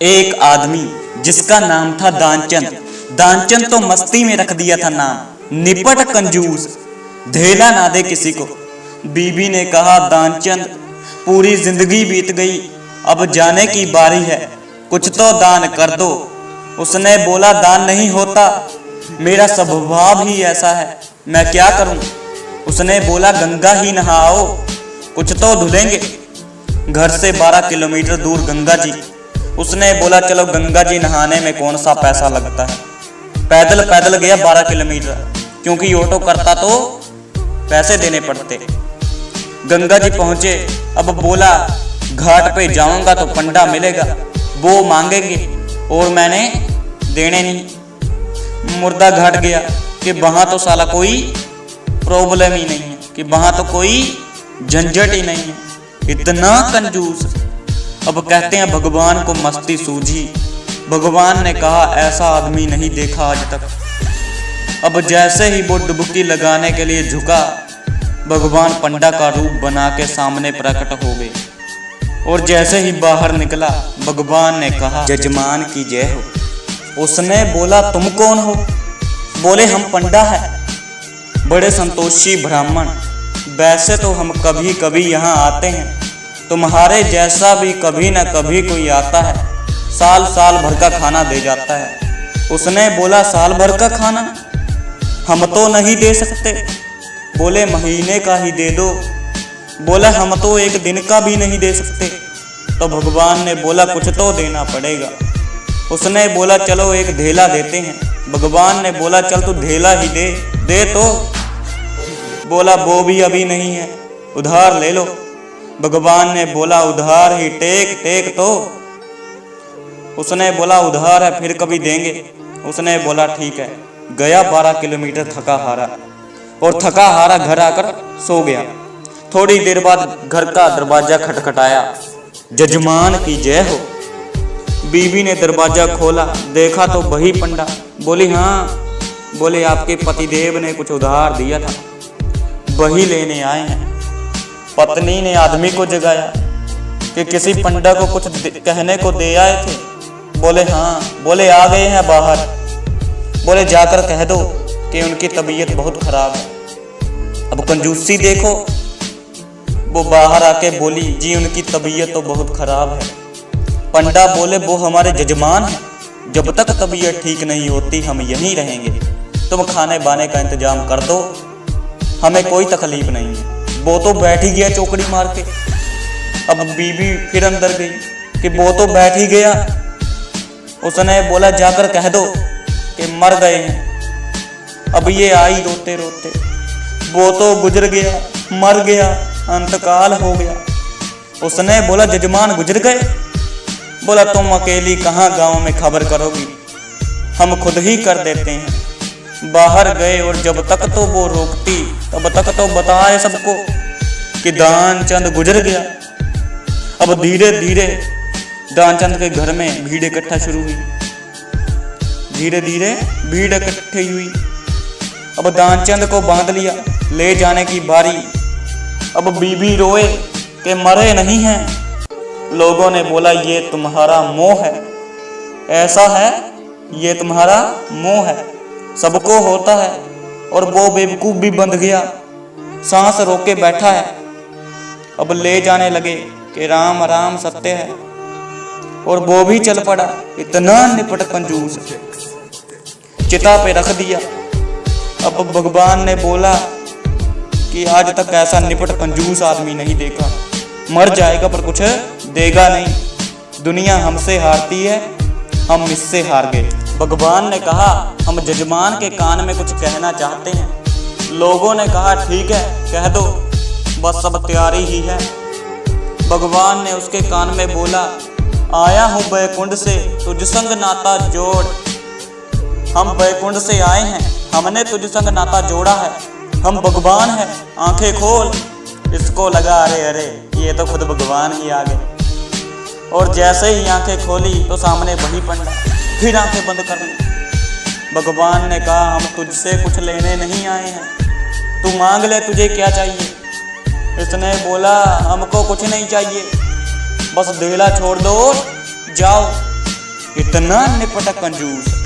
एक आदमी जिसका नाम था दानचंद। दानचंद तो मस्ती में रख दिया था नाम, निपट कंजूस, धेला ना दे किसी को। बीबी ने कहा, दानचंद पूरी जिंदगी बीत गई, अब जाने की बारी है, कुछ तो दान कर दो। उसने बोला, दान नहीं होता, मेरा स्वभाव ही ऐसा है, मैं क्या करूं। उसने बोला, गंगा ही नहाओ, कुछ तो धुलेंगे। घर से 12 किलोमीटर दूर गंगा जी। उसने बोला, चलो गंगा जी नहाने में कौन सा पैसा लगता है। पैदल पैदल गया 12 किलोमीटर, क्योंकि ऑटो करता तो पैसे देने पड़ते। गंगा जी पहुंचे। अब बोला, घाट पे जाऊंगा तो पंडा मिलेगा, वो मांगेंगे और मैंने देने नहीं। मुर्दा घाट गया कि वहां तो साला कोई प्रॉब्लम ही नहीं है, कि वहां तो कोई झंझट ही नहीं है। इतना कंजूस। अब कहते हैं भगवान को मस्ती सूझी। भगवान ने कहा, ऐसा आदमी नहीं देखा आज तक। अब जैसे ही वो डुबकी लगाने के लिए झुका, भगवान पंडा का रूप बना के सामने प्रकट हो गए। और जैसे ही बाहर निकला, भगवान ने कहा, जजमान की जय हो। उसने बोला, तुम कौन हो। बोले, हम पंडा है, बड़े संतोषी ब्राह्मण। वैसे तो हम कभी कभी यहाँ आते हैं, तुम्हारे जैसा भी कभी न कभी कोई आता है, साल साल भर का खाना दे जाता है। उसने बोला, साल भर का खाना हम तो नहीं दे सकते। बोले, महीने का ही दे दो। बोला, हम तो एक दिन का भी नहीं दे सकते। तो भगवान ने बोला, कुछ तो देना पड़ेगा। उसने बोला, चलो एक धेला देते हैं। भगवान ने बोला, चल तू धेला ही दे तो। बोला, वो भी अभी नहीं है, उधार ले लो। भगवान ने बोला, उधार ही टेक तो। उसने बोला, उधार है, फिर कभी देंगे। उसने बोला, ठीक है। गया 12 किलोमीटर थका हारा, और थका हारा घर आकर सो गया। थोड़ी देर बाद घर का दरवाजा खटखटाया। जजमान की जय हो। बीबी ने दरवाजा खोला, देखा तो वही पंडा। बोली, हाँ। बोले, आपके पतिदेव ने कुछ उधार दिया था, वही लेने आए हैं। पत्नी ने आदमी को जगाया कि किसी पंडा को कुछ कहने को दे आए थे। बोले, हाँ। बोले, आ गए हैं बाहर। बोले, जाकर कह दो कि उनकी तबीयत बहुत खराब है। अब कंजूसी देखो। वो बाहर आके बोली, जी उनकी तबीयत तो बहुत खराब है। पंडा बोले, वो हमारे जजमान हैं, जब तक तबीयत ठीक नहीं होती हम यहीं रहेंगे, तुम खाने बाने का इंतजाम कर दो, हमें कोई तकलीफ नहीं है। वो तो बैठ ही गया चौकड़ी मार के। अब बीबी फिर अंदर गई कि वो तो बैठ ही गया। उसने बोला, जाकर कह दो कि मर गए हैं। अब ये आई रोते रोते, वो तो गुजर गया, मर गया, अंतकाल हो गया। उसने बोला, जजमान गुजर गए। बोला, तुम अकेली कहाँ गांव में खबर करोगी, हम खुद ही कर देते हैं। बाहर गए, और जब तक तो वो रोकती तब तक तो बताए सबको कि दानचंद गुजर गया। अब धीरे धीरे दानचंद के घर में भीड़ इकट्ठा शुरू हुई। धीरे धीरे भीड़ इकट्ठी हुई। अब दानचंद को बांध लिया, ले जाने की बारी। अब बीबी रोए कि मरे नहीं हैं। लोगों ने बोला, ये तुम्हारा मोह है, ऐसा है, ये तुम्हारा मोह है, सबको होता है। और वो बेवकूफ भी बंध गया, सांस रोक के बैठा है। अब ले जाने लगे कि राम राम सत्य है, और वो भी चल पड़ा। इतना निपट कंजूस। चिता पे रख दिया। अब भगवान ने बोला कि आज तक ऐसा निपट कंजूस आदमी नहीं देखा। मर जाएगा पर कुछ देगा नहीं। दुनिया हमसे हारती है, हम इससे हार गए। भगवान ने कहा, हम जजमान के कान में कुछ कहना चाहते हैं। लोगों ने कहा, ठीक है, कह दो, बस सब तैयारी ही है। भगवान ने उसके कान में बोला, आया हूँ बैकुंठ से, तुझ संग नाता जोड़। हम बैकुंठ से आए हैं, हमने तुझ संग नाता जोड़ा है। हम भगवान हैं, आंखें खोल। इसको लगा, अरे अरे, ये तो खुद भगवान ही आ गए। और जैसे ही आंखें खोली तो सामने वही पंडा। फिर आंखें बंद कर ली। भगवान ने कहा, हम तुझसे कुछ लेने नहीं आए हैं, तू मांग ले, तुझे क्या चाहिए। इसने बोला, हमको कुछ नहीं चाहिए, बस धेला छोड़ दो, जाओ। इतना निपट कंजूस।